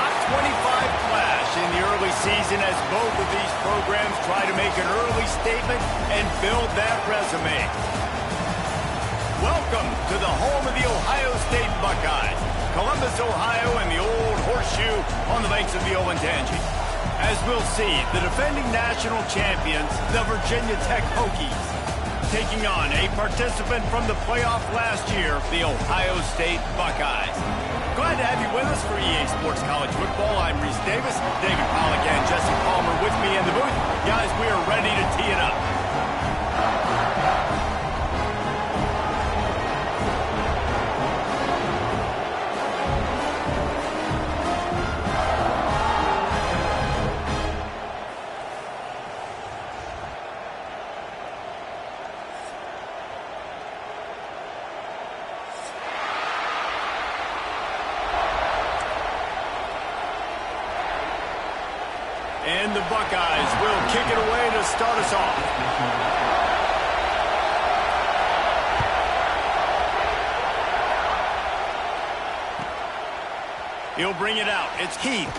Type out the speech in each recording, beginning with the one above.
top 25 clash in the early season as both of these programs try to make an early statement and build that resume. Welcome to the home of the Ohio State Buckeyes, Columbus, Ohio, and the old horseshoe on the banks of the Olentangy. As we'll see, the defending national champions, the Virginia Tech Hokies, taking on a participant from the playoff last year, the Ohio State Buckeyes. Glad to have you with us for EA Sports College Football. I'm Reese Davis, David Pollack and Jesse Palmer with me in the booth. Guys, we are ready to tee it up. And the Buckeyes will kick it away to start us off. He'll bring it out. It's Keith.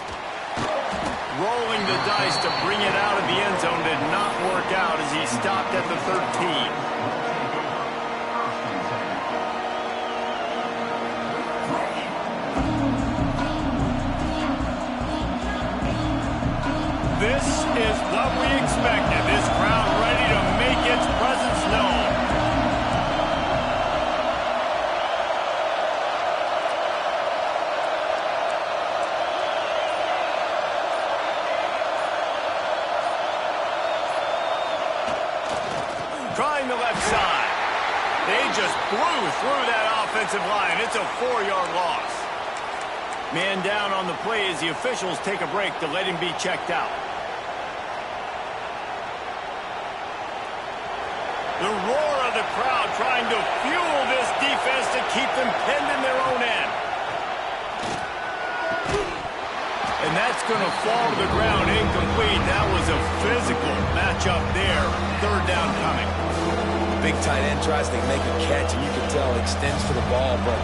Rolling the dice to bring it out of the end zone did not work out as he stopped at the 13. This is what we expected. This crowd ready to make its presence known. Trying the left side. They just blew through that offensive line. It's a 4-yard loss. Man down on the play as the officials take a break to let him be checked out. The roar of the crowd trying to fuel this defense to keep them pinned in their own end. And that's going to fall to the ground incomplete. That was a physical matchup there. Third down coming. Big tight end tries to make a catch, and you can tell extends for the ball, but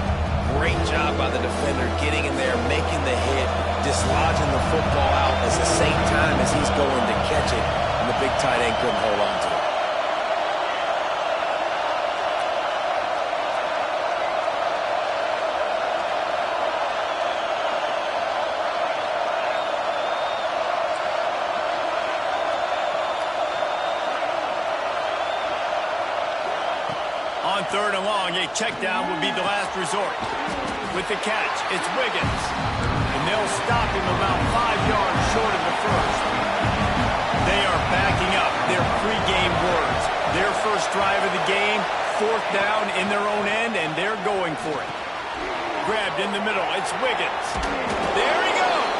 great job by the defender getting in there, making the hit, dislodging the football out at the same time as he's going to catch it, and the big tight end couldn't hold on to it. On third and long, a check down would be the last resort. With the catch, it's Wiggins. And they'll stop him about 5 yards short of the first. They are backing up their pregame words. Their first drive of the game, fourth down in their own end, and they're going for it. Grabbed in the middle, it's Wiggins. There he goes!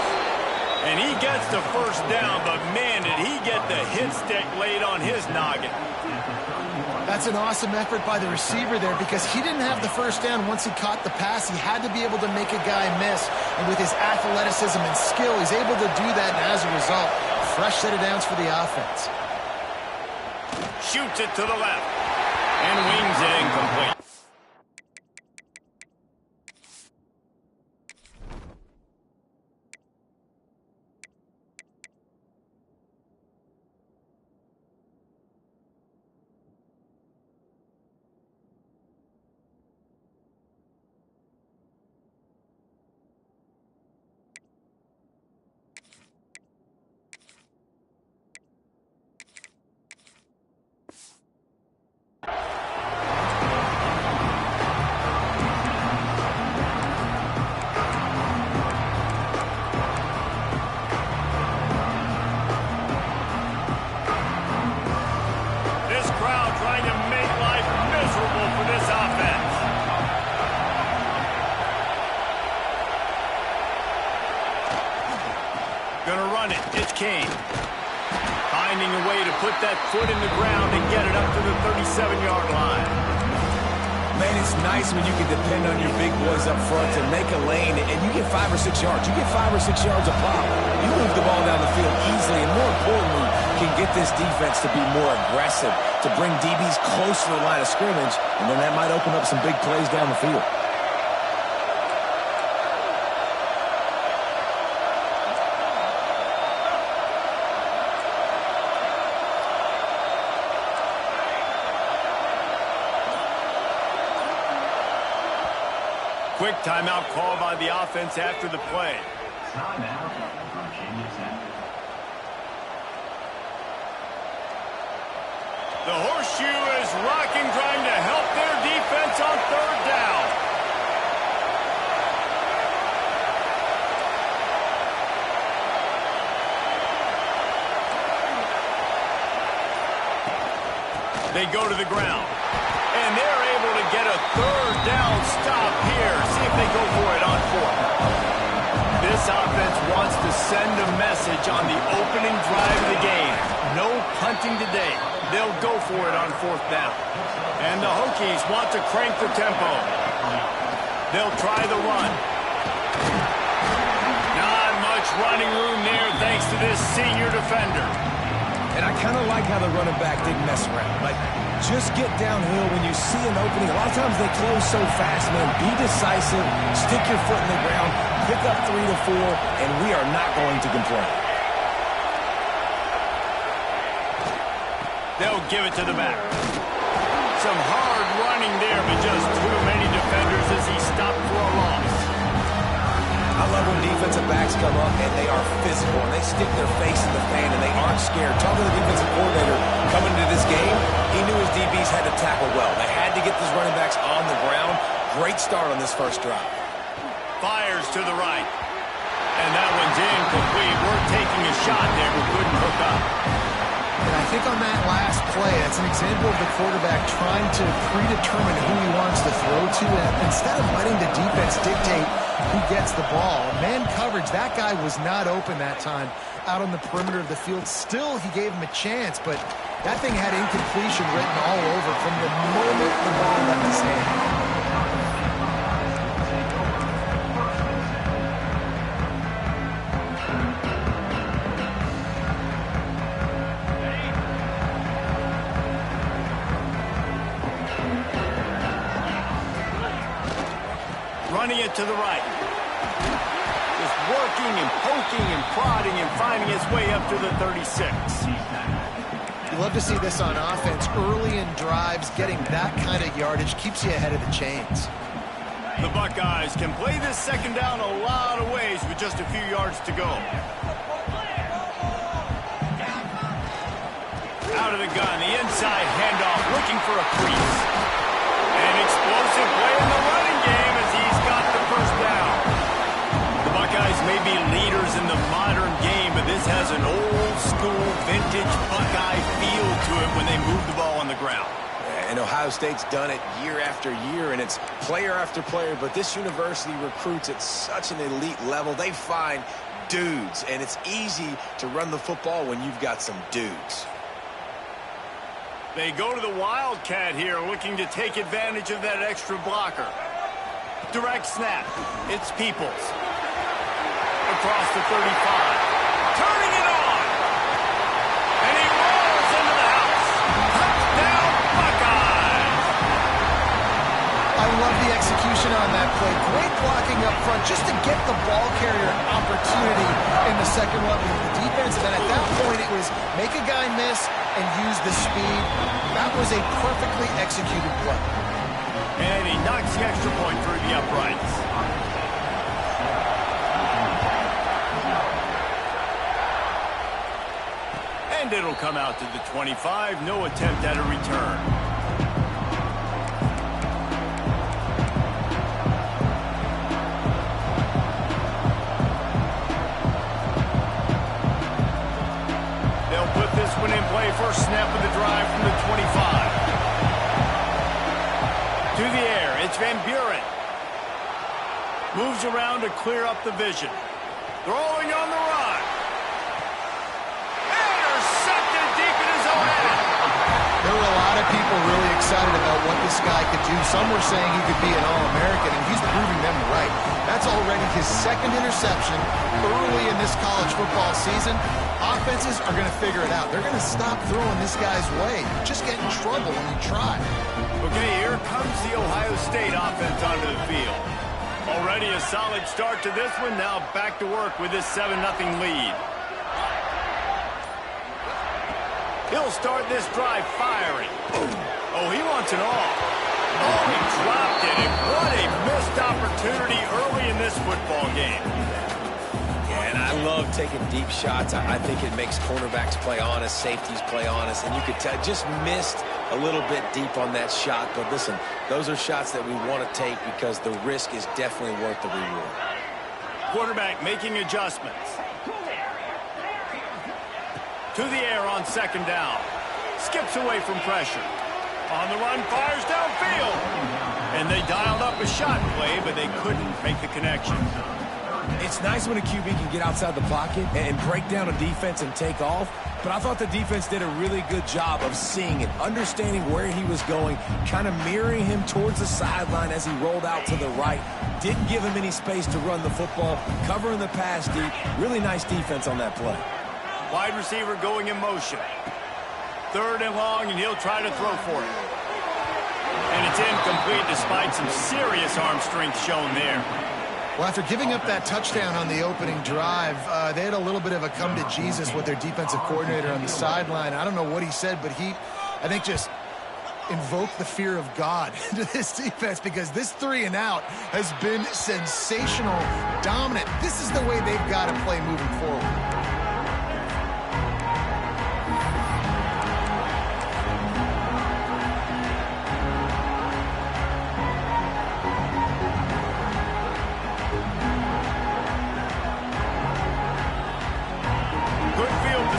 And he gets the first down, but man, did he get the hit stick laid on his noggin. That's an awesome effort by the receiver there because he didn't have the first down once he caught the pass. He had to be able to make a guy miss. And with his athleticism and skill, he's able to do that. And as a result, fresh set of downs for the offense. Shoots it to the left and wings it incomplete. Gonna run it. It's Kane. Finding a way to put that foot in the ground and get it up to the 37-yard line. Man, it's nice when you can depend on your big boys up front to make a lane, and you get 5 or 6 yards. You get 5 or 6 yards a pop. You move the ball down the field easily, and more importantly, can get this defense to be more aggressive, to bring DBs close to the line of scrimmage, and then that might open up some big plays down the field. Quick timeout call by the offense after the play. Timeout, Virginia Tech. The horseshoe is rocking, trying to help their defense on third down. They go to the ground. And they're able to get a third down stop here. See if they go for it on fourth. This offense wants to send a message on the opening drive of the game. No punting today. They'll go for it on fourth down. And the Hokies want to crank the tempo. They'll try the run. Not much running room there thanks to this senior defender. And I kind of like how the running back didn't mess around. Like, just get downhill when you see an opening. A lot of times they close so fast, man. Be decisive, stick your foot in the ground, pick up 3 to 4, and we are not going to complain. They'll give it to the back. Some hard running there, but just too many defenders as he stopped for a loss. I love when defensive backs come up and they are physical and they stick their face in the fan and they aren't scared. Talking to the defensive coordinator coming into this game, he knew his DBs had to tackle well. They had to get these running backs on the ground. Great start on this first drive. Fires to the right. And that one's incomplete. We're taking a shot there, but couldn't hook up. And I think on that last play, that's an example of the quarterback trying to predetermine who he wants to throw to. And instead of letting the defense dictate who gets the ball, man coverage, that guy was not open that time out on the perimeter of the field. Still, he gave him a chance, but that thing had incompletion written all over from the moment the ball left his hand. Running it to the right. Just working and poking and prodding and finding his way up to the 36. You love to see this on offense. Early in drives, getting that kind of yardage keeps you ahead of the chains. The Buckeyes can play this second down a lot of ways with just a few yards to go. Out of the gun, the inside handoff, looking for a crease. An explosive play in the running game as he's got the first down. The Buckeyes may be leaders in the modern game, but this has an old-school, vintage Buckeye feel to it when they move the ball on the ground. And Ohio State's done it year after year, and it's player after player, but this university recruits at such an elite level. They find dudes, and it's easy to run the football when you've got some dudes. They go to the Wildcat here, looking to take advantage of that extra blocker. Direct snap. It's Peoples. Across the 35. Turning it on. And he rolls into the house. Touchdown, Buckeyes. I love the execution on that play. Great blocking up front just to get the ball carrier an opportunity in the second level of the defense. And then at that point, it was make a guy miss and use the speed. That was a perfectly executed play. And he knocks the extra point through the uprights. And it'll come out to the 25. No attempt at a return. They'll put this one in play. First snap of the drive from the 25. To the air, it's Van Buren. Moves around to clear up the vision. Throwing on the run. Intercepted deep in his own end. There were a lot of people really excited about what this guy could do. Some were saying he could be an All-American, and he's proving them right. That's already his second interception early in this college football season. Offenses are going to figure it out. They're going to stop throwing this guy's way. You just get in trouble when you try. Okay, here comes the Ohio State offense onto the field. Already a solid start to this one. Now back to work with this 7-0 lead. He'll start this drive firing. Oh, he wants it all. Oh, he dropped it, and what a missed opportunity early in this football game. And I love taking deep shots. I think it makes cornerbacks play honest, safeties play honest, and you could tell just missed a little bit deep on that shot. But listen, those are shots that we want to take because the risk is definitely worth the reward. Quarterback making adjustments. To the air on second down. Skips away from pressure. On the run, fires downfield. And they dialed up a shot play, but they couldn't make the connection. It's nice when a QB can get outside the pocket and break down a defense and take off, but I thought the defense did a really good job of seeing and understanding where he was going, kind of mirroring him towards the sideline as he rolled out to the right. Didn't give him any space to run the football, covering the pass deep. Really nice defense on that play. Wide receiver going in motion. Third and long, and he'll try to throw for it. And it's incomplete despite some serious arm strength shown there. Well, after giving up that touchdown on the opening drive, they had a little bit of a come to Jesus with their defensive coordinator on the sideline. I don't know what he said, but he, I think, just invoked the fear of God into this defense because this 3-and-out has been sensational, dominant. This is the way they've got to play moving forward.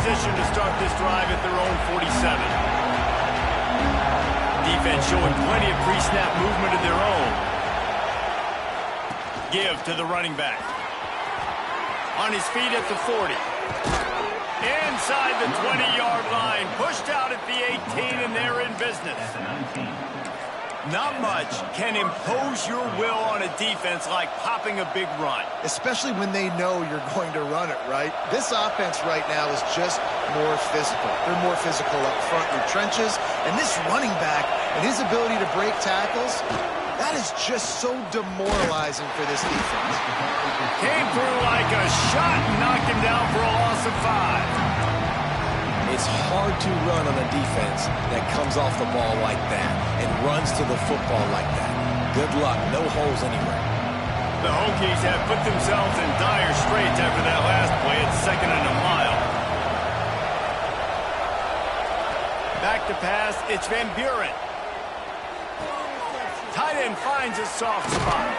Position to start this drive at their own 47. Defense showing plenty of pre-snap movement of their own. Give to the running back. On his feet at the 40. Inside the 20-yard line. Pushed out at the 18, and they're in business. Not much can impose your will on a defense like popping a big run. Especially when they know you're going to run it, right? This offense right now is just more physical. They're more physical up front in the trenches. And this running back and his ability to break tackles, that is just so demoralizing for this defense. Came through like a shot and knocked him down for a loss of 5. It's hard to run on a defense that comes off the ball like that and runs to the football like that. Good luck. No holes anywhere. The Hokies have put themselves in dire straits after that last play. It's 2nd and a mile. Back to pass. It's Van Buren. Tight end finds a soft spot.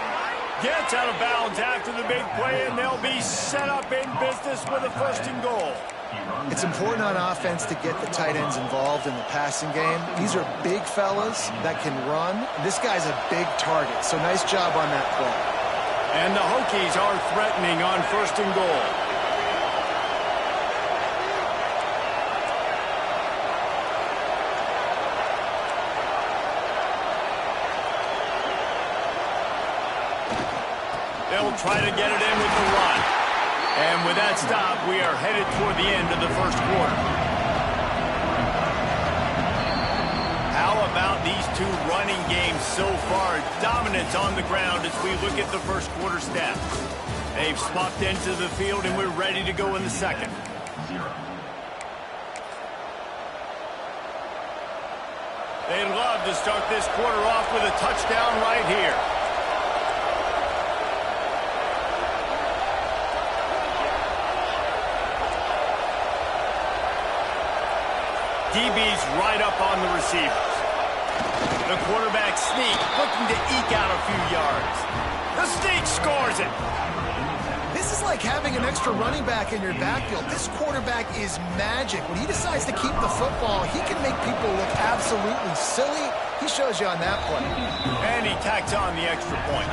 Gets out of bounds after the big play, and they'll be set up in business with a 1st and goal. It's important on offense to get the tight ends involved in the passing game. These are big fellas that can run. This guy's a big target, so nice job on that play. And the Hokies are threatening on 1st and goal. They'll try to get it in with the run. And with that stop, we are headed toward the end of the 1st quarter. How about these two running games so far? Dominance on the ground as we look at the 1st quarter stats. They've swapped into the field, and we're ready to go in the 2nd. They'd love to start this quarter off with a touchdown right here. DB's right up on the receivers. The quarterback sneak, looking to eke out a few yards. The sneak scores it. This is like having an extra running back in your backfield. This quarterback is magic. When he decides to keep the football, he can make people look absolutely silly. He shows you on that play. And he tacks on the extra point.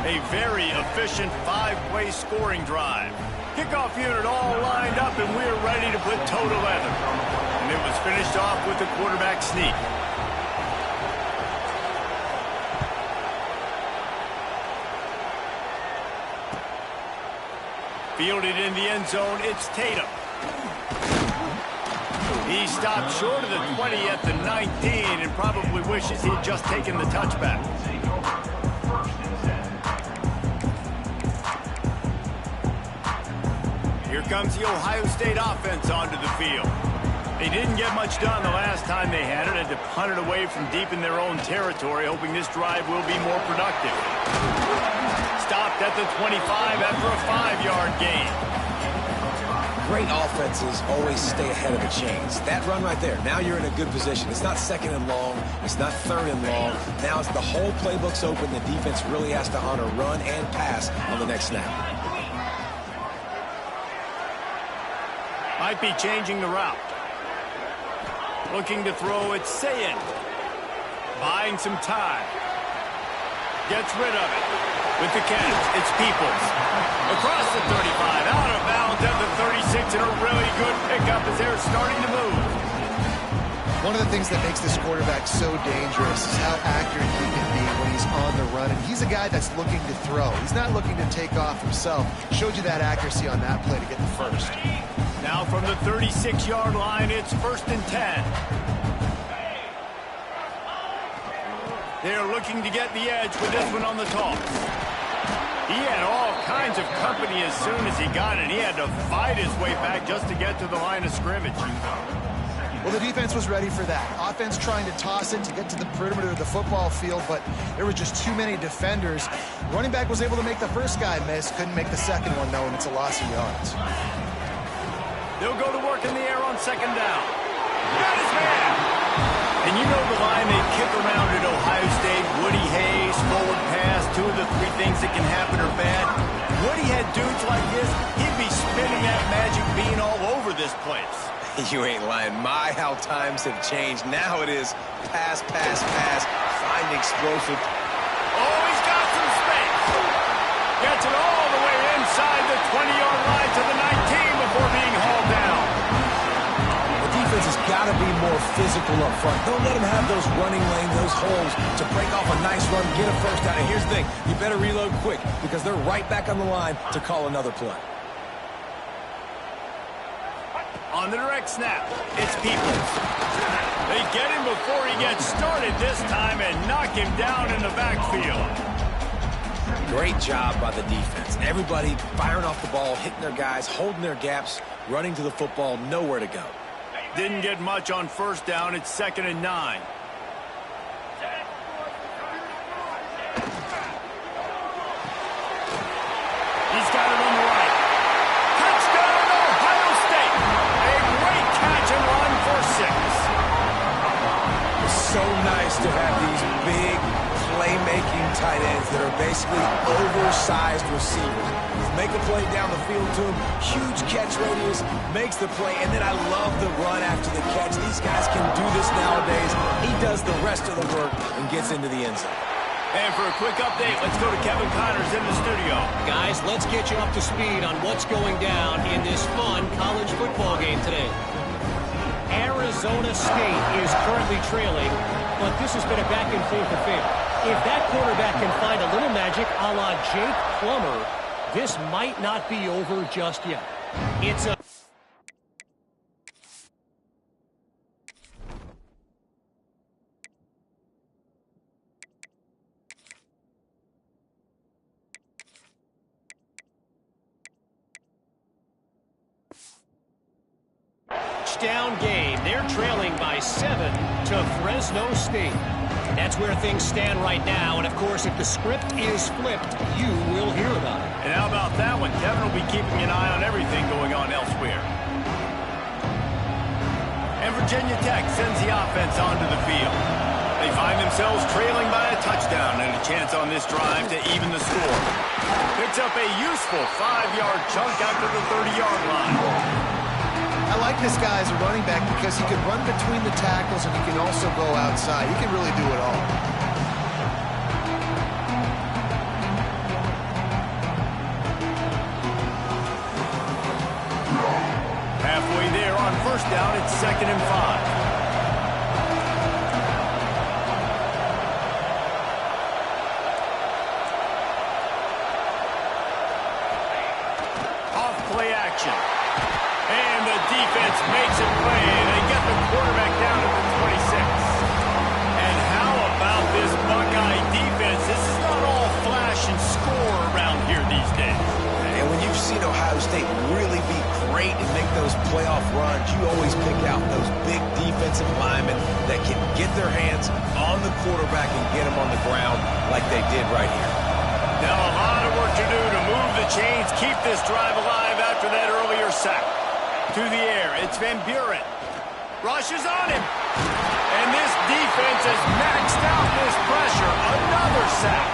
A very efficient 5-play scoring drive. Kickoff unit all lined up, and we're ready to put toe to leather. And it was finished off with the quarterback sneak. Fielded in the end zone, it's Tatum. He stopped short of the 20 at the 19 and probably wishes he had just taken the touchback. Here comes the Ohio State offense onto the field. They didn't get much done the last time they had it. Had to punt it away from deep in their own territory, hoping this drive will be more productive. Stopped at the 25 after a 5-yard gain. Great offenses always stay ahead of the chains. That run right there, now you're in a good position. It's not second and long. It's not third and long. Now it's the whole playbook's open. The defense really has to honor run and pass on the next snap. Might be changing the route. Looking to throw, it's Sayin. Buying some time. Gets rid of it. With the catch, it's Peoples. Across the 35, out of bounds at the 36, and a really good pickup as they're starting to move. One of the things that makes this quarterback so dangerous is how accurate he can be when he's on the run. And he's a guy that's looking to throw. He's not looking to take off himself. Showed you that accuracy on that play to get the first. Now from the 36-yard line, it's 1st and 10. They're looking to get the edge with this one on the toss. He had all kinds of company as soon as he got it. He had to fight his way back just to get to the line of scrimmage. Well, the defense was ready for that. Offense trying to toss it to get to the perimeter of the football field, but there were just too many defenders. Running back was able to make the first guy miss, couldn't make the second one, though, and it's a loss of yards. They'll go to work in the air on 2nd down. Got his man. And you know the line they kick around at Ohio State, Woody Hayes, forward pass, 2 of the 3 things that can happen are bad. Woody had dudes like this, he'd be spinning that magic bean all over this place. You ain't lying. My, how times have changed. Now it is pass, pass, pass, find explosive. Oh, he's got some space. Gets it all the way inside the 20-yard line to the 19 before being hauled down. The defense has got to be more physical up front. Don't let them have those running lanes, those holes to break off a nice run, get a first down. And here's the thing, you better reload quick because they're right back on the line to call another play. On the direct snap, it's Peoples. They get him before he gets started this time and knock him down in the backfield. Great job by the defense. Everybody firing off the ball, hitting their guys, holding their gaps, running to the football, nowhere to go. Didn't get much on 1st down. It's 2nd and 9. He's got it on the right. Touchdown, Ohio State. A great catch and run for 6. It's so nice to have these big playmaking tight ends that are basically oversized receivers. Make a play down the field to him, huge catch radius, makes the play, and then I love the run after the catch. These guys can do this nowadays. He does the rest of the work and gets into the end zone. And for a quick update, let's go to Kevin Connors in the studio. Guys, let's get you up to speed on what's going down in this fun college football game today. Arizona State is currently trailing, but this has been a back-and-forth affair. If that quarterback can find a little magic a la Jake Plummer, this might not be over just yet. It's a... touchdown game. They're trailing by 7 to Fresno State. That's where things stand right now, and of course, if the script is flipped, you will hear about it. And how about that one? Kevin will be keeping an eye on everything going on elsewhere. And Virginia Tech sends the offense onto the field. They find themselves trailing by a touchdown and a chance on this drive to even the score. Picks up a useful 5-yard chunk after the 30-yard line. I like this guy as a running back because he can run between the tackles and he can also go outside. He can really do it all. Halfway there on 1st down, it's 2nd and 5. Off-play action. And the defense makes it play. They get the quarterback down to the 26. And how about this Buckeye defense? This is not all flash and score around here these days. And when you've seen Ohio State really be great and make those playoff runs, you always pick out those big defensive linemen that can get their hands on the quarterback and get him on the ground like they did right here. Now a lot of work to do to move the chains, keep this drive alive after that earlier sack. To the air, it's Van Buren. Rushes on him. And this defense has maxed out this pressure. Another sack.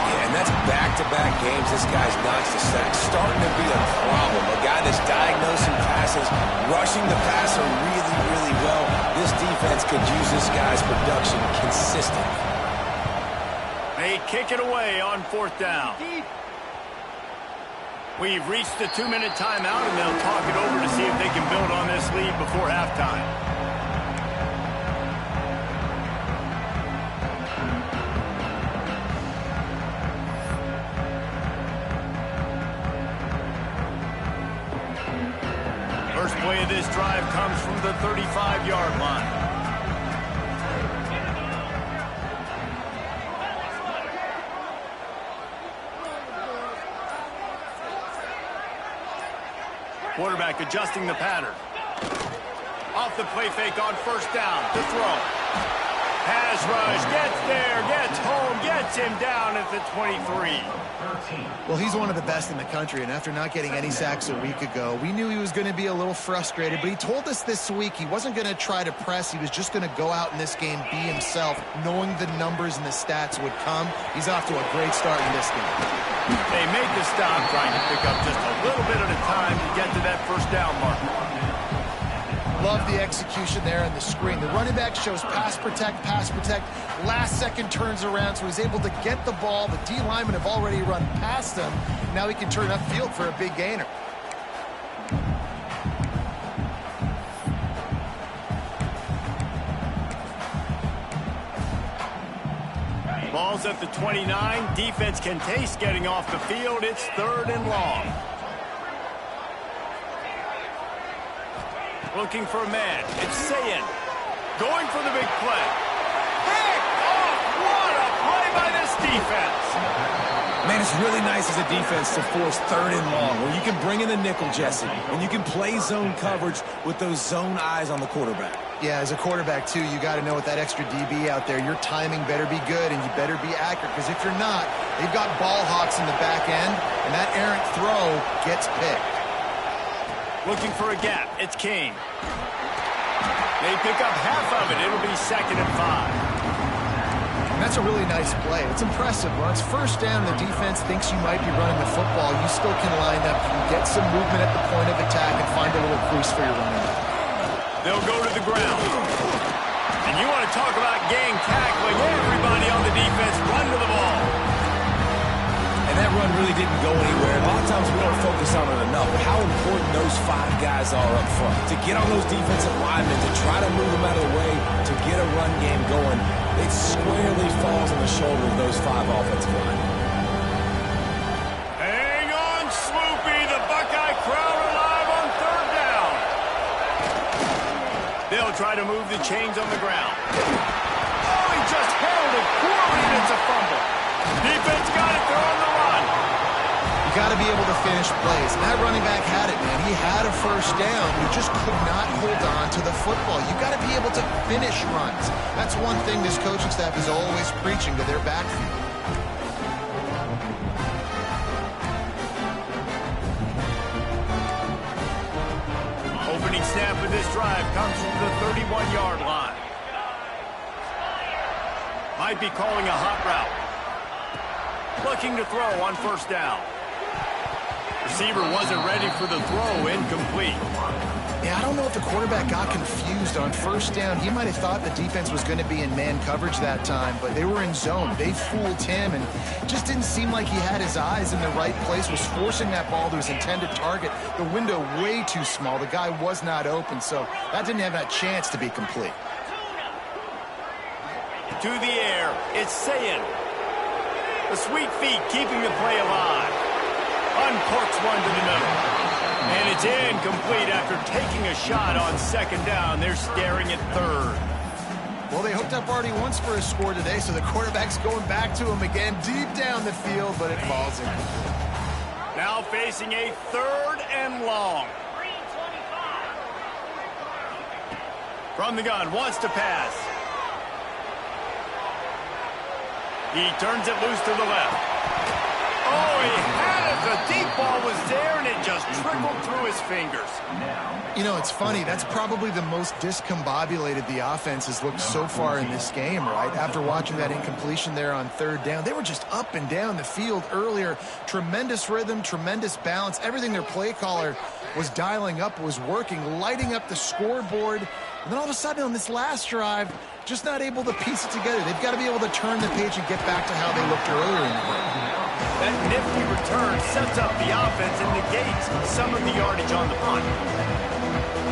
Yeah, and that's back-to-back games this guy's notched a sack. Starting to be a problem. A guy that's diagnosing passes, rushing the passer really, really well. This defense could use this guy's production consistently. They kick it away on 4th down. We've reached the 2-minute timeout, and they'll talk it over to see if they can build on this lead before halftime. First play of this drive comes from the 35-yard line. Quarterback adjusting the pattern. Off the play fake on 1st down. To throw. Pass rush. Gets there. Gets home. Gets him down at the 23. Well, he's one of the best in the country, and after not getting any sacks a week ago, we knew he was going to be a little frustrated, but he told us this week he wasn't going to try to press. He was just going to go out in this game, be himself, knowing the numbers and the stats would come. He's off to a great start in this game. They make the stop, trying to pick up just a little bit at a time to get to that 1st down mark. Love the execution there on the screen. The running back shows pass protect. Last second turns around, so he's able to get the ball. The D linemen have already run past him. Now he can turn upfield for a big gainer. Ball's at the 29. Defense can taste getting off the field. It's 3rd and long. Looking for a man. It's Sayin. Going for the big play. Picked off. What a play by this defense. Man, it's really nice as a defense to force 3rd and long, where you can bring in the nickel, Jesse, and you can play zone coverage with those zone eyes on the quarterback. Yeah, as a quarterback, too, you got to know with that extra DB out there, your timing better be good and you better be accurate, because if you're not, they've got ball hawks in the back end, and that errant throw gets picked. Looking for a gap. It's Kane. They pick up half of it. It'll be 2nd and 5. And that's a really nice play. It's impressive. When it's 1st down, the defense thinks you might be running the football. You still can line up. You can get some movement at the point of attack and find a little crease for your running back. They'll go to the ground. And you want to talk about gang tackling. Everybody on the defense run to the ball. And that run really didn't go anywhere. A lot of times we don't focus on it enough, but how important those 5 guys are up front. To get on those defensive linemen, to try to move them out of the way, to get a run game going, it squarely falls on the shoulder of those 5 offensive linemen. Hang on, Swoopy. The Buckeye crowd alive on 3rd down. They'll try to move the chains on the ground. Oh, he just held it poorly, and it's a fumble. Defense got it. They're on the run. You got to be able to finish plays. And that running back had it, man. He had a 1st down. He just could not hold on to the football. You got to be able to finish runs. That's one thing this coaching staff is always preaching to their backfield. Opening snap of this drive comes from the 31-yard line. Might be calling a hot route. Looking to throw on 1st down. Receiver wasn't ready for the throw. Incomplete. Yeah, I don't know if the quarterback got confused on 1st down. He might have thought the defense was going to be in man coverage that time, but they were in zone. They fooled him, and just didn't seem like he had his eyes in the right place, was forcing that ball to his intended target. The window way too small. The guy was not open, so that didn't have that chance to be complete. To the air, it's Sayin. The sweet feet keeping the play alive. Uncorks one to the middle. And it's incomplete after taking a shot on 2nd down. They're staring at 3rd. Well, they hooked up already once for a score today, so the quarterback's going back to him again deep down the field, but it falls in. Now facing a 3rd and long. From the gun, wants to pass. He turns it loose to the left. Oh, he had it. The deep ball was there, and it just trickled through his fingers. You know, it's funny. That's probably the most discombobulated the offense has looked so far in this game, right? After watching that incompletion there on third down, they were just up and down the field earlier. Tremendous rhythm, tremendous balance. Everything their play caller was dialing up was working, lighting up the scoreboard. And then all of a sudden on this last drive, just not able to piece it together. They've got to be able to turn the page and get back to how they looked earlier in the game. That nifty return sets up the offense and negates some of the yardage on the punt.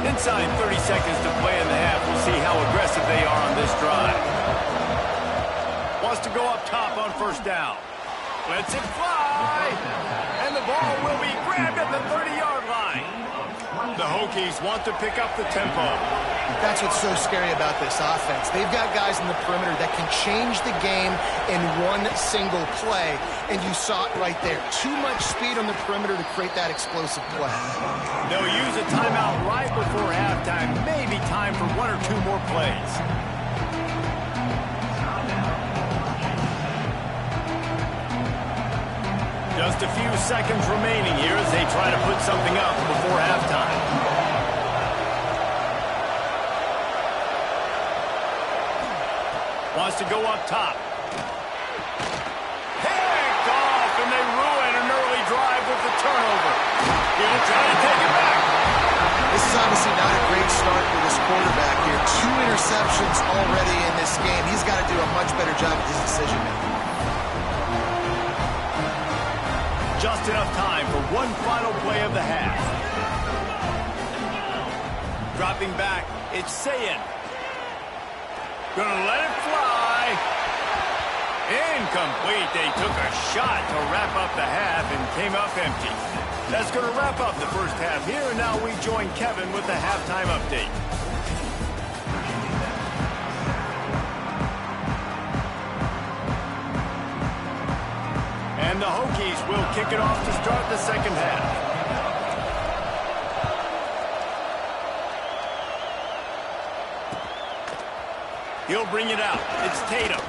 Inside 30 seconds to play in the half. We'll see how aggressive they are on this drive. Wants to go up top on first down. Lets it fly. And the ball will be grabbed at the 30-yard line. The Hokies want to pick up the tempo. That's what's so scary about this offense. They've got guys in the perimeter that can change the game in one single play, and you saw it right there. Too much speed on the perimeter to create that explosive play. They'll use a timeout right before halftime. Maybe time for one or two more plays. Just a few seconds remaining here as they try to put something up before halftime. Wants to go up top. Picked off, and they ruin an early drive with the turnover. He'll try to take it back. This is obviously not a great start for this quarterback here. 2 interceptions already in this game. He's got to do a much better job with his decision-making. Just enough time for one final play of the half. Dropping back, it's Sayin. Gonna let it fly. Incomplete. They took a shot to wrap up the half and came up empty. That's gonna wrap up the first half here. And now we join Kevin with the halftime update. And the Hokies will kick it off to start the second half. He'll bring it out. It's Tatum.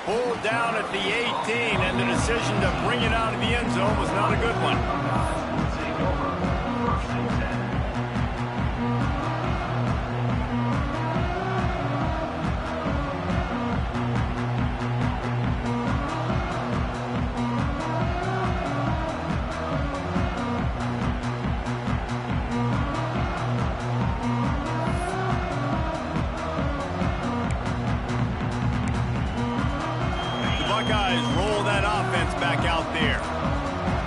Pulled down at the 18, and the decision to bring it out of the end zone was not a good one. Buckeyes roll that offense back out there.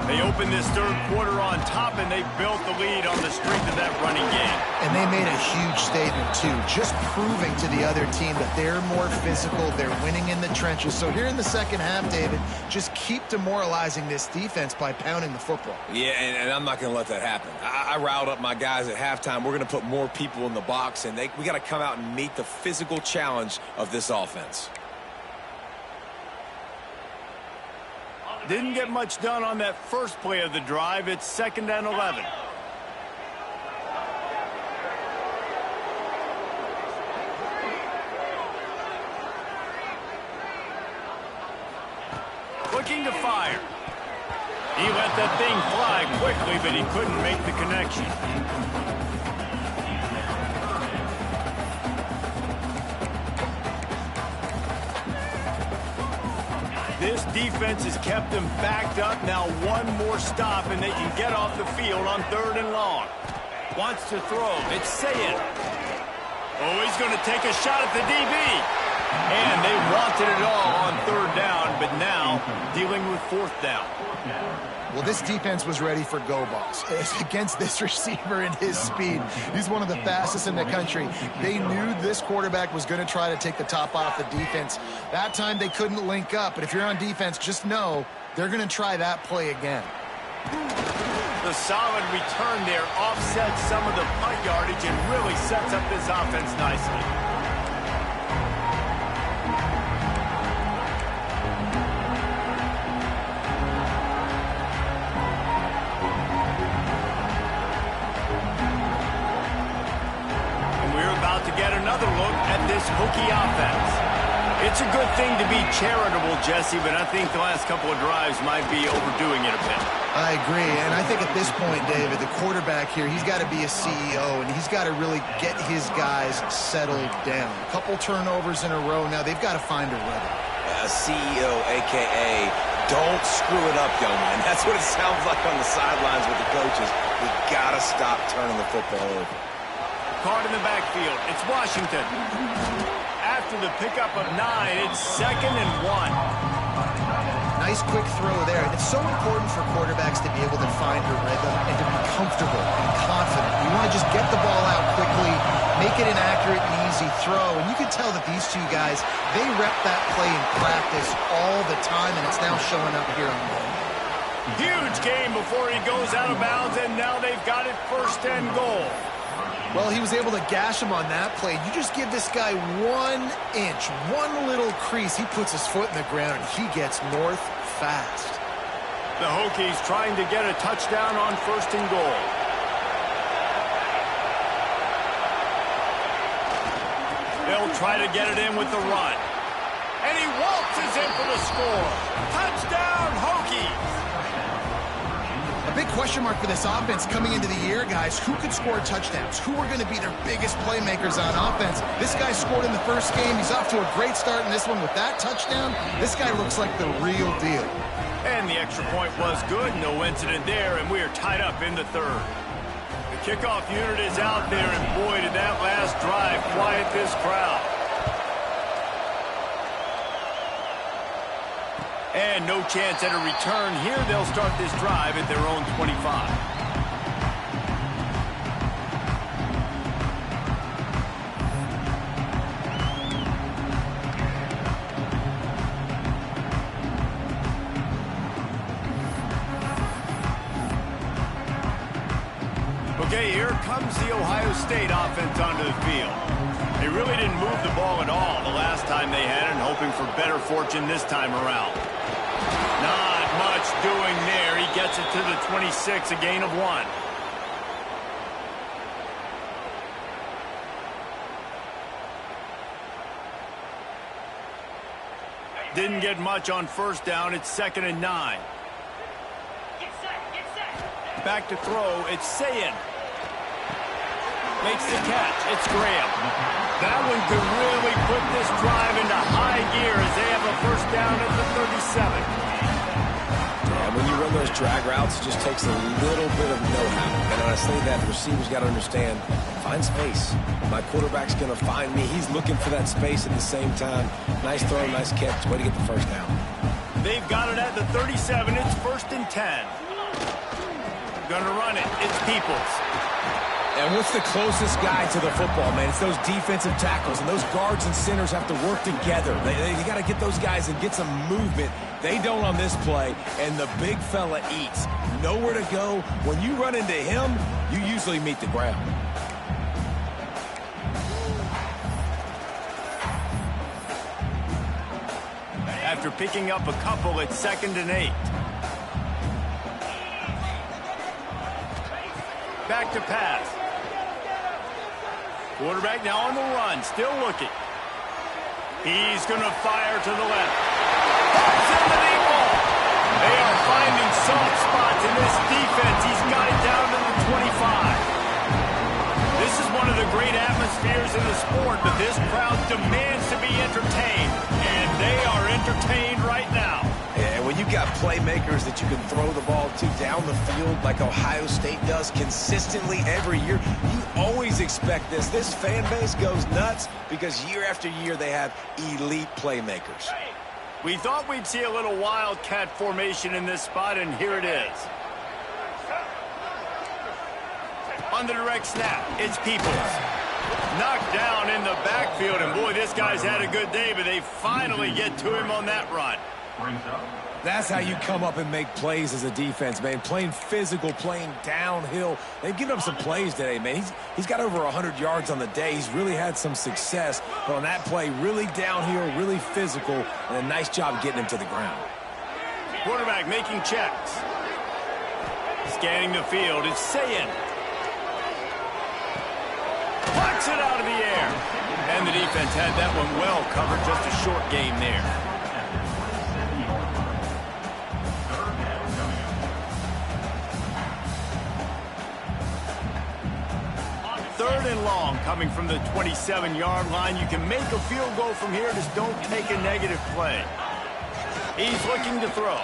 They opened this third quarter on top, and they built the lead on the strength of that running game. And they made a huge statement, too, just proving to the other team that they're more physical, they're winning in the trenches. So here in the second half, David, just keep demoralizing this defense by pounding the football. Yeah, and I'm not going to let that happen. I riled up my guys at halftime. We're going to put more people in the box, and we got to come out and meet the physical challenge of this offense. Didn't get much done on that first play of the drive. It's 2nd and 11. Looking to fire. He let that thing fly quickly, but he couldn't make the connection. This defense has kept them backed up. Now one more stop, and they can get off the field on 3rd and long. Wants to throw. It's Sayin. Oh, he's going to take a shot at the DB. And they wanted it all on 3rd down, but now dealing with 4th down. Well, this defense was ready for go balls. Against this receiver and his speed, he's one of the fastest in the country. They knew this quarterback was going to try to take the top off the defense. That time they couldn't link up, but if you're on defense, just know they're going to try that play again. The solid return there offsets some of the punt yardage and really sets up this offense nicely. get another look at this Hokie offense. It's a good thing to be charitable, Jesse, but I think the last couple of drives might be overdoing it a bit. I agree, and I think at this point, David, the quarterback here, he's got to be a CEO, and he's got to really get his guys settled down. A couple turnovers in a row now. They've got to find a rhythm. A CEO, a.k.a. don't screw it up, young man. That's what it sounds like on the sidelines with the coaches. We got to stop turning the football over. Caught in the backfield. It's Washington. After the pickup of 9, it's 2nd and 1. Nice quick throw there. And it's so important for quarterbacks to be able to find a rhythm and to be comfortable and confident. You want to just get the ball out quickly, make it an accurate and easy throw. And you can tell that these two guys, they rep that play in practice all the time, and it's now showing up here on the ball. Huge game before he goes out of bounds, and now they've got it 1st and goal. Well, he was able to gash him on that play. You just give this guy 1 inch, one little crease. He puts his foot in the ground, and he gets north fast. The Hokies trying to get a touchdown on 1st and goal. They'll try to get it in with the run. And he waltzes in for the score. Touchdown, Hokies! A big question mark for this offense coming into the year, guys. Who could score touchdowns? Who are going to be their biggest playmakers on offense? This guy scored in the first game. He's off to a great start in this one with that touchdown. This guy looks like the real deal. And the extra point was good. No incident there, and we are tied up in the 3rd. The kickoff unit is out there, and boy, did that last drive quiet this crowd. And no chance at a return here. They'll start this drive at their own 25. Okay, here comes the Ohio State offense onto the field. They really didn't move the ball at all the last time they had it, and hoping for better fortune this time around. Not much doing there. He gets it to the 26, a gain of 1. Didn't get much on 1st down. It's 2nd and 9. Back to throw. It's Sayin. Makes the catch. It's Graham. That one could really put this drive into high gear as they have a 1st down at the 37. When you run those drag routes, it just takes a little bit of know-how. And honestly, that receiver's got to understand, find space. My quarterback's going to find me. He's looking for that space at the same time. Nice throw, nice catch. Way to get the 1st down. They've got it at the 37. It's 1st and 10. Going to run it. It's Peoples. And what's the closest guy to the football, man? It's those defensive tackles, and those guards and centers have to work together. They got to get those guys and get some movement. They don't on this play, and the big fella eats. Nowhere to go. When you run into him, you usually meet the ground. After picking up a couple, it's 2nd and 8. Back to pass. Quarterback now on the run, still looking. He's going to fire to the left. Pops in the deep ball. They are finding soft spots in this defense. He's got it down to the 25. This is one of the great atmospheres in the sport, but this crowd demands to be entertained, and they are entertained right now. And when you got playmakers that you can throw the ball to down the field like Ohio State does consistently every year, you always expect this. This fan base goes nuts because year after year they have elite playmakers. We thought we'd see a little wildcat formation in this spot, and here it is. On the direct snap, it's Peoples. Knocked down in the backfield, and boy, this guy's had a good day, but they finally get to him on that run. That's how you come up and make plays as a defense, man. Playing physical, playing downhill. They've given up some plays today, man. He's got over 100 yards on the day. He's really had some success. But on that play, really downhill, really physical, and a nice job getting him to the ground. Quarterback making checks. Scanning the field. It's Sayin. Blocked Kicks it out of the air. And the defense had that one well covered. Just a short game there. Third and long coming from the 27-yard line. You can make a field goal from here. Just don't take a negative play. He's looking to throw.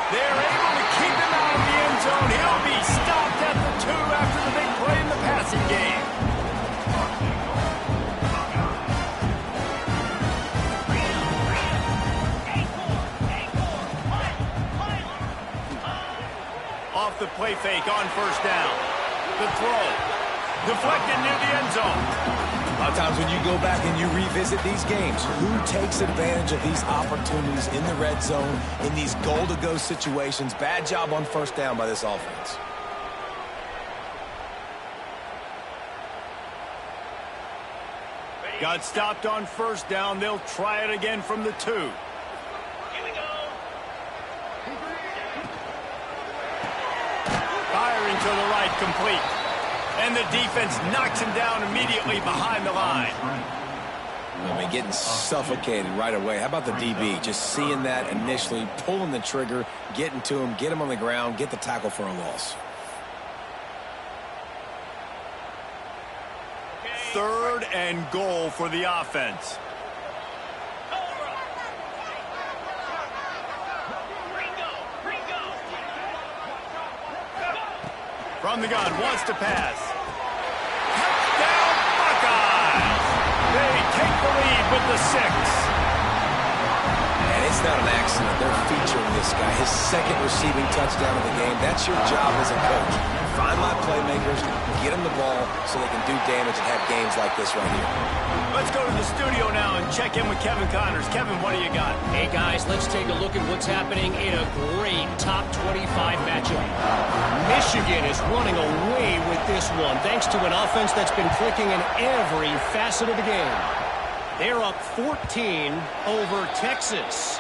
They're able to keep him out of the end zone. He'll be stopped at the 2 after the big play in the passing game. Off the play fake on first down. The throw. Deflected near the end zone. A lot of times when you go back and you revisit these games, who takes advantage of these opportunities in the red zone, in these goal-to-go situations? Bad job on first down by this offense. Got stopped on first down. They'll try it again from the 2. Here we go. Firing to the right, complete. And the defense knocks him down immediately behind the line. I mean, getting suffocated right away. How about the DB? Just seeing that initially, pulling the trigger, getting to him, get him on the ground, get the tackle for a loss. Third and goal for the offense. From the gun, wants to pass. Touchdown, Buckeyes! They take the lead with the 6. And it's not an accident. They're featuring this guy. His second receiving touchdown of the game. That's your job as a coach. Find my playmakers, get them the ball so they can do damage and have games like this right here. Let's go to the studio now and check in with Kevin Connors. Kevin, what do you got? Hey, guys, let's take a look at what's happening in a great top 25 matchup. Michigan is running away with this one, thanks to an offense that's been clicking in every facet of the game. They're up 14 over Texas.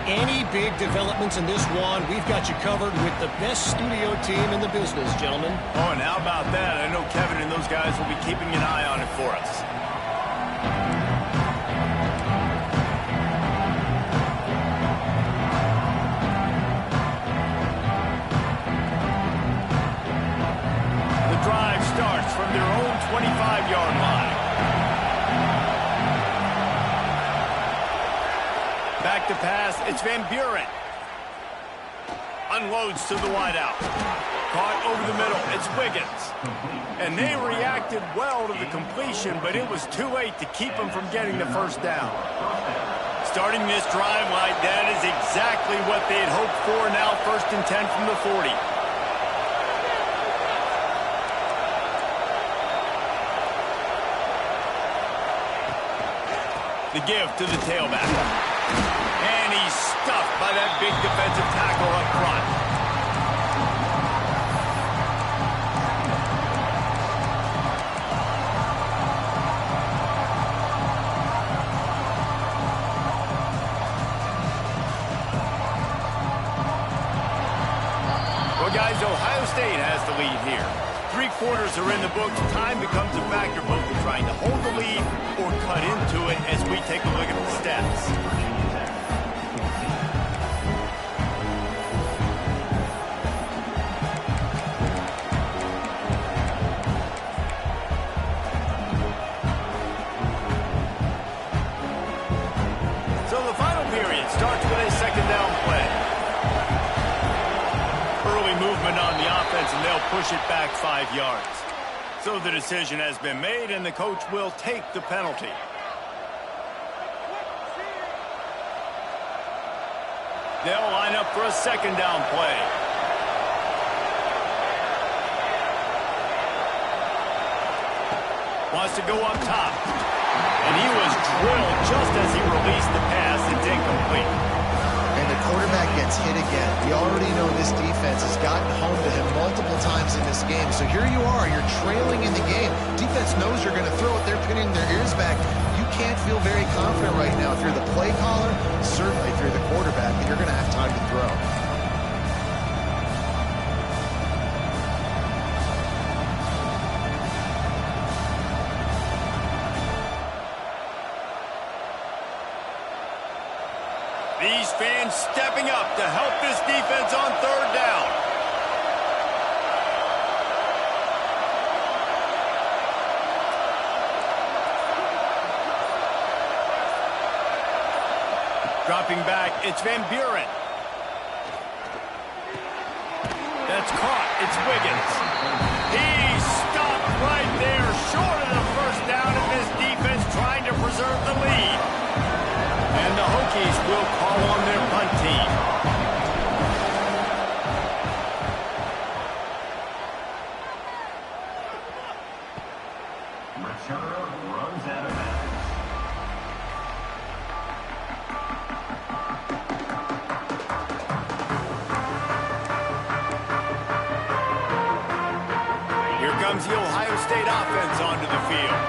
Any big developments in this one, we've got you covered with the best studio team in the business, gentlemen. Oh, and how about that? I know Kevin and those guys will be keeping an eye on it for us. The drive starts from their own 25-yard line. Back to pass, it's Van Buren. Unloads to the wideout. Caught over the middle, it's Wiggins. And they reacted well to the completion, but it was too late to keep them from getting the first down. Starting this drive like that is exactly what they had hoped for. Now 1st and 10 from the 40. The give to the tailback. And he's stuffed by that big defensive tackle up front. Well, guys, Ohio State has the lead here. 3 quarters are in the books. Time becomes a factor both in trying to hold the lead or cut into it as we take a look at the stats. So the final period starts with a 2nd down play. Early movement on the offense, and they'll push it back 5 yards. So the decision has been made, and the coach will take the penalty. They'll line up for a 2nd down play. Wants to go up top. And he was drilled just as he released the pass. It's incomplete. And the quarterback gets hit again. We already know this defense has gotten home to him multiple times in this game. So here you are, you're trailing in the game. Defense knows you're going to throw it. They're pinning their ears back. You can't feel very confident right now. If you're the play caller, certainly if you're the quarterback, that you're going to have time to throw. fans stepping up to help this defense on third down. Dropping back, it's Van Buren. That's caught, it's Wiggins. He's stopped right there, short of the first down, and this defense trying to preserve the lead. And the Hokies will call on their punt team. Returner runs out of bounds. Here comes the Ohio State offense onto the field.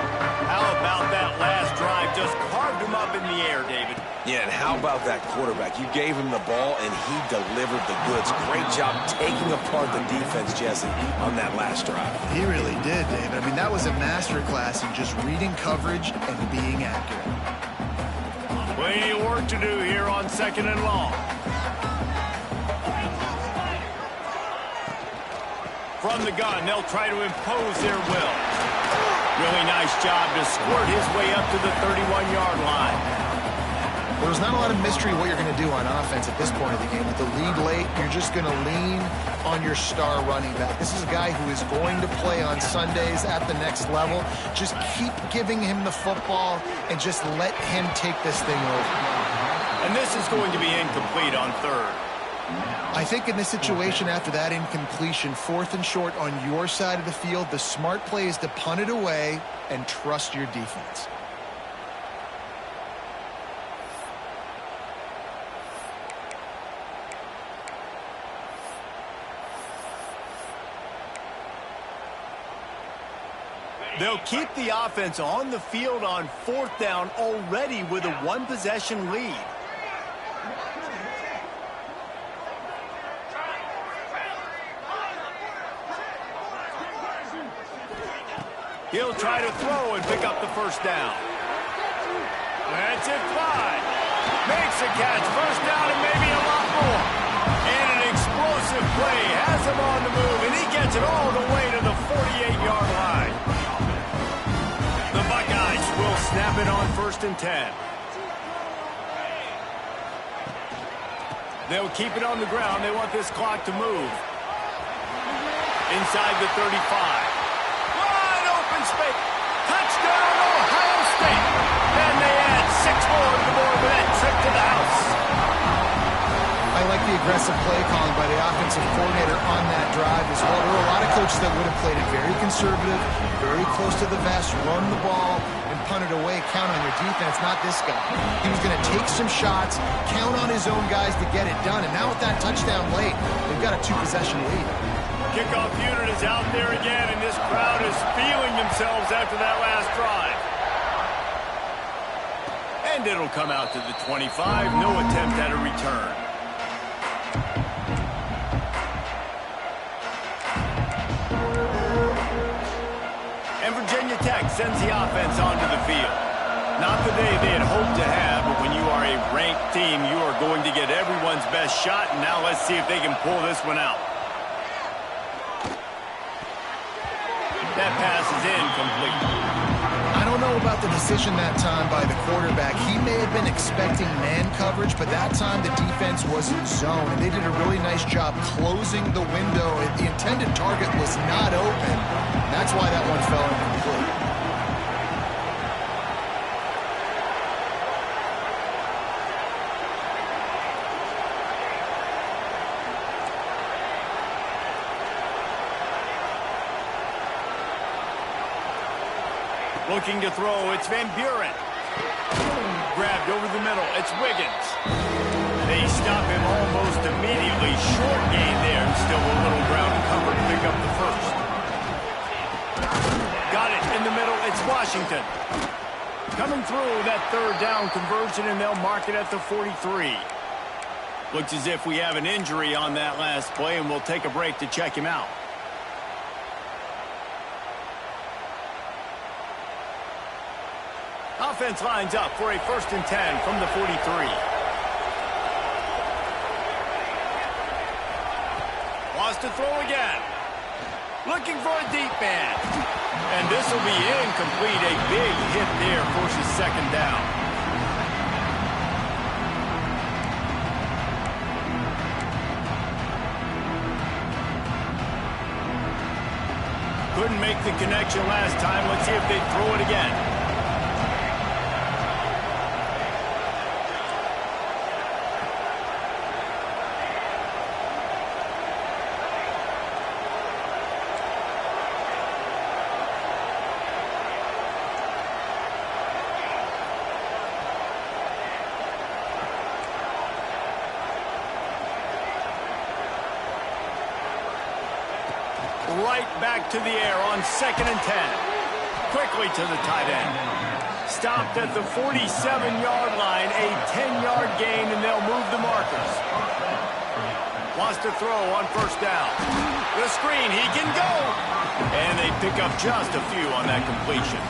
How about that last drive? Just carved him up in the air, David. Yeah, and how about that quarterback? You gave him the ball, and he delivered the goods. Great job taking apart the defense, Jesse, on that last drive. He really did, David. I mean, that was a masterclass in just reading coverage and being accurate. Plenty of work to do here on second and long. From the gun, they'll try to impose their will. Really nice job to squirt his way up to the 31-yard line. There's not a lot of mystery what you're going to do on offense at this point of the game. With the lead late, you're just going to lean on your star running back. This is a guy who is going to play on Sundays at the next level. Just keep giving him the football and just let him take this thing over. And this is going to be incomplete on third. I think in this situation, after that incompletion, 4th and short on your side of the field, the smart play is to punt it away and trust your defense. They'll keep the offense on the field on 4th down already with a one-possession lead. He'll try to throw and pick up the first down. That's it, 5. Makes a catch, first down and maybe a lot more. And an explosive play has him on the move, and he gets it all the way to the 48-yard line. The Buckeyes will snap it on 1st and 10. They'll keep it on the ground. They want this clock to move. Inside the 35. Space. Touchdown, Ohio State. And they add 6 more to the board with that trip to the house. I like the aggressive play calling by the offensive coordinator on that drive as well. There were a lot of coaches that would have played it very conservative, very close to the vest, run the ball, and punt it away, count on your defense, not this guy. He was going to take some shots, count on his own guys to get it done, and now with that touchdown late, they've got a 2-possession lead. Kickoff unit is out there again, and this crowd is feeling themselves after that last drive. And it'll come out to the 25. No attempt at a return. And Virginia Tech sends the offense onto the field. Not the day they had hoped to have, but when you are a ranked team, you are going to get everyone's best shot. And now let's see if they can pull this one out. That pass is incomplete. I don't know about the decision that time by the quarterback. He may have been expecting man coverage, but that time the defense was in zone, and they did a really nice job closing the window. The intended target was not open. That's why that one fell incomplete. Looking to throw, it's Van Buren. Grabbed over the middle, it's Wiggins. They stop him almost immediately. Short gain there, and still a little ground to cover to pick up the first. Got it in the middle, it's Washington. Coming through that 3rd down conversion, and they'll mark it at the 43. Looks as if we have an injury on that last play, and we'll take a break to check him out. Offense lines up for a 1st and 10 from the 43. Wants to throw again. Looking for a deep man. And this will be incomplete. A big hit there forces second down. Couldn't make the connection last time. Let's see if they throw it again. Right back to the air on 2nd and 10. Quickly to the tight end. Stopped at the 47-yard line, a 10-yard gain, and they'll move the markers. Wants to throw on 1st down. The screen, he can go. And they pick up just a few on that completion.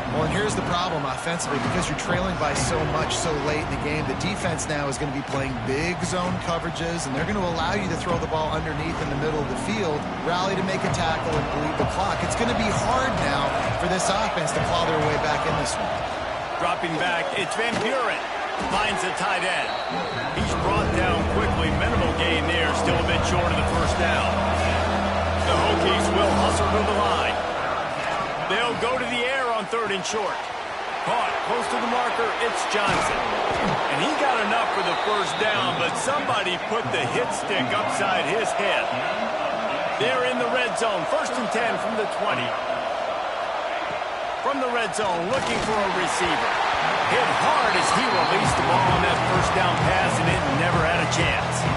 Well, and here's the problem offensively. Because you're trailing by so much so late in the game, the defense now is going to be playing big zone coverages, and they're going to allow you to throw the ball underneath in the middle of the field, rally to make a tackle, and bleed the clock. It's going to be hard now for this offense to claw their way back in this one. Dropping back, it's Van Buren. Finds the tight end. He's brought down quickly. Minimal gain there, still a bit short of the 1st down. The Hokies will hustle to the line. They'll go to the air on 3rd and short. Caught close to the marker, it's Johnson. And he got enough for the 1st down, but somebody put the hit stick upside his head. They're in the red zone, 1st and 10 from the 20. From the red zone, looking for a receiver. Hit hard as he released the ball on that 1st down pass, and it never had a chance.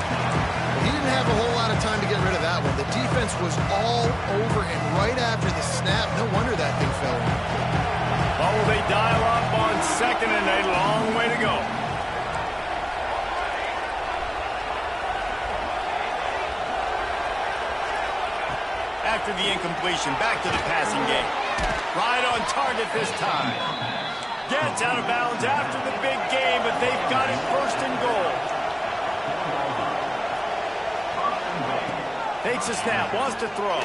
He didn't have a whole lot of time to get rid of that one. The defense was all over him right after the snap. No wonder that thing fell in. Well, will they dial up on 2nd and a long way to go? After the incompletion, back to the passing game. Right on target this time. Gets out of bounds after the big game, but they've got it 1st and goal. Takes a snap, wants to throw.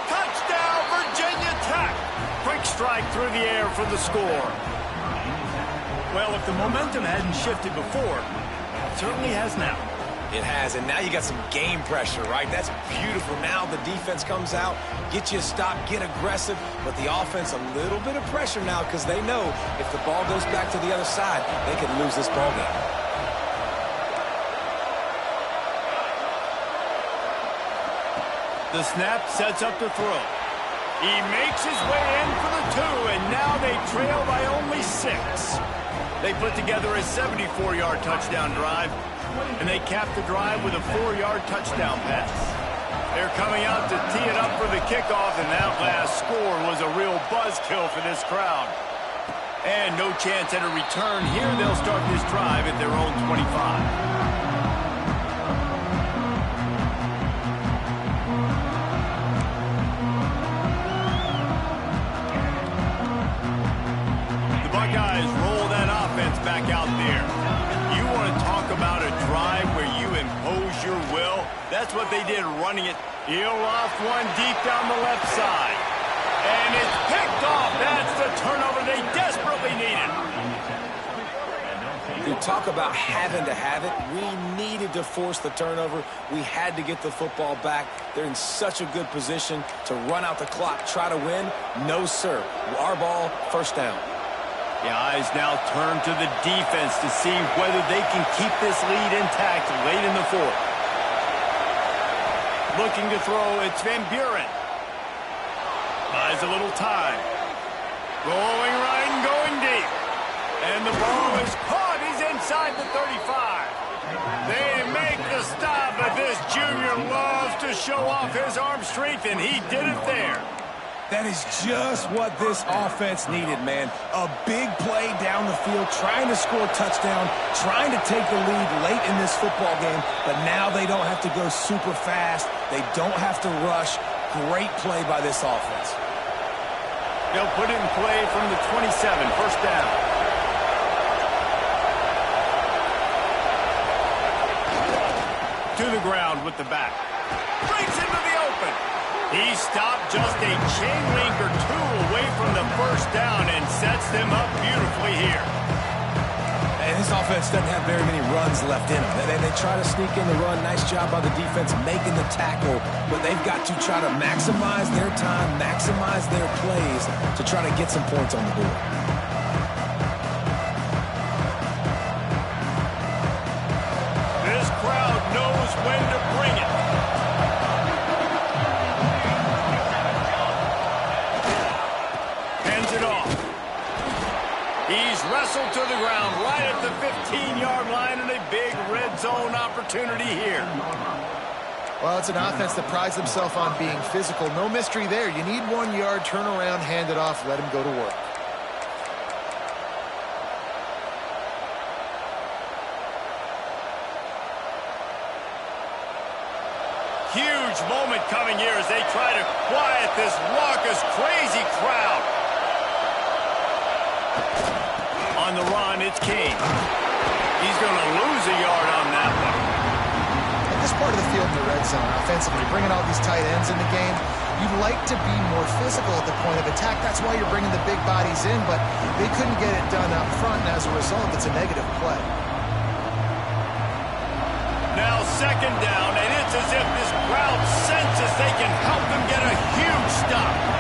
Touchdown, Virginia Tech! Quick strike through the air for the score. Well, if the momentum hadn't shifted before, it certainly has now. It has, and now you got some game pressure, right? That's beautiful. Now the defense comes out, get you a stop, get aggressive, but the offense a little bit of pressure now because they know if the ball goes back to the other side, they could lose this ball game. The snap sets up to throw. He makes his way in for the 2, and now they trail by only 6. They put together a 74-yard touchdown drive, and they cap the drive with a 4-yard touchdown pass. They're coming out to tee it up for the kickoff, and that last score was a real buzzkill for this crowd. And no chance at a return here. They'll start this drive at their own 25. Buckeyes roll that offense back out there. You want to talk about a drive where you impose your will? That's what they did running it. He'll loft one deep down the left side. And it's picked off. That's the turnover they desperately needed. You talk about having to have it. We needed to force the turnover. We had to get the football back. They're in such a good position to run out the clock, try to win. No, sir. Our ball, 1st down. The eyes now turn to the defense to see whether they can keep this lead intact late in the 4th. Looking to throw, it's Van Buren. Buys a little time. Rolling right and going deep. And the ball is caught. He's inside the 35. They make the stop, but this junior loves to show off his arm strength, and he did it there. That is just what this offense needed, man. A big play down the field, trying to score a touchdown, trying to take the lead late in this football game, but now they don't have to go super fast. They don't have to rush. Great play by this offense. They'll put it in play from the 27, 1st down. to the ground with the back. Brings him to the open. He stopped just a chain link or two away from the first down and sets them up beautifully here. And this offense doesn't have very many runs left in them. They try to sneak in the run. Nice job by the defense making the tackle. But they've got to try to maximize their time, maximize their plays to try to get some points on the board. This crowd knows when to bring it. Hands it off. He's wrestled to the ground right at the 15-yard line and a big red zone opportunity here. Well, it's an offense that prides themselves on being physical. No mystery there. You need 1 yard, turn around, hand it off, let him go to work. Huge moment coming here as they try to quiet this raucous, crazy crowd. On the run, it's King. He's going to lose a yard on that one. At this part of the field in the red zone, offensively, bringing all these tight ends in the game, you'd like to be more physical at the point of attack. That's why you're bringing the big bodies in, but they couldn't get it done up front, and as a result, it's a negative play. Now second down, and it's as if this crowd senses they can help them get a huge stop.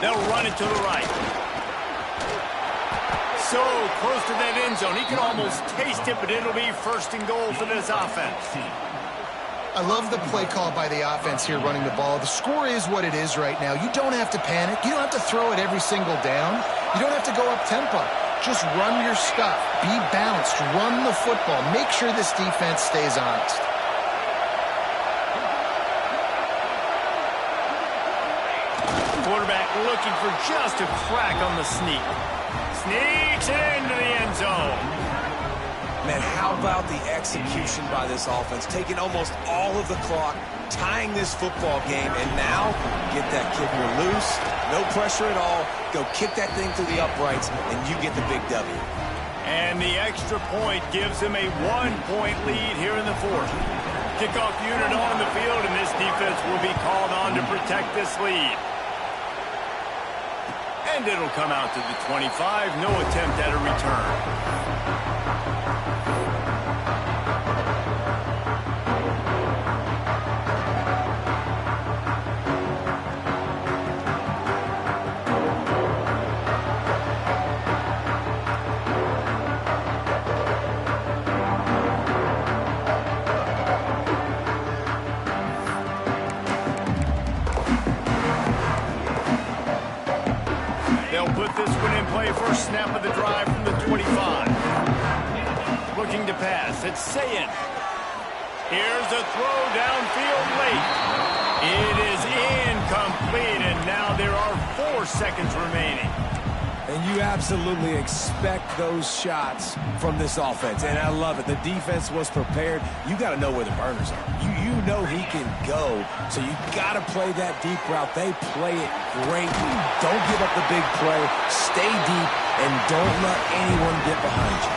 They'll run it to the right. So close to that end zone. He can almost taste it, but it'll be first and goal for this offense. I love the play call by the offense here running the ball. The score is what it is right now. You don't have to panic. You don't have to throw it every single down. You don't have to go up tempo. Just run your stuff. Be balanced. Run the football. Make sure this defense stays honest. Quarterback looking for just a crack on the sneak. Sneaks into the end zone. Man, how about the execution by this offense? Taking almost all of the clock, tying this football game, and now get that kicker loose. No pressure at all. Go kick that thing through the uprights, and you get the big W. And the extra point gives them a 1-point lead here in the fourth. Kickoff unit on the field, and this defense will be called on to protect this lead. And it'll come out to the 25. No attempt at a return. They'll put this one in play. First snap of the drive from the 25. Looking to pass. It's Sayin. Here's a throw downfield late. It is incomplete, and now there are 4 seconds remaining. And you absolutely expect those shots from this offense, and I love it. The defense was prepared. You got to know where the burners are. You know he can go, so you got to play that deep route. They play it great. Don't give up the big play. Stay deep, and don't let anyone get behind you.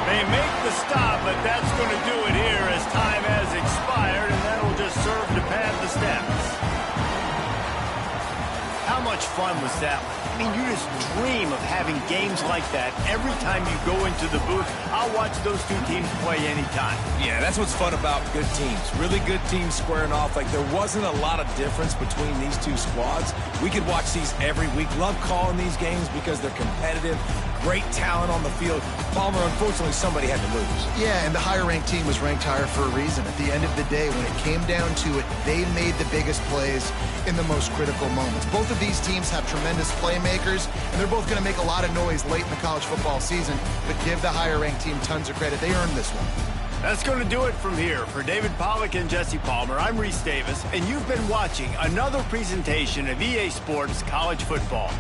They make the stop, but that's going to do it here as time has expired, and that'll just serve to pad the stats. How much fun was that? I mean, you just dream of having games like that every time you go into the booth. I'll watch those two teams play anytime. Yeah, that's what's fun about good teams. Really good teams squaring off. Like, there wasn't a lot of difference between these two squads. We could watch these every week. Love calling these games because they're competitive. Great talent on the field. Palmer, unfortunately, somebody had to lose. Yeah, and the higher-ranked team was ranked higher for a reason. At the end of the day, when it came down to it, they made the biggest plays in the most critical moments. Both of these teams have tremendous playmakers, and they're both going to make a lot of noise late in the college football season, but give the higher-ranked team tons of credit. They earned this one. That's going to do it from here. For David Pollack and Jesse Palmer, I'm Reese Davis, and you've been watching another presentation of EA Sports College Football.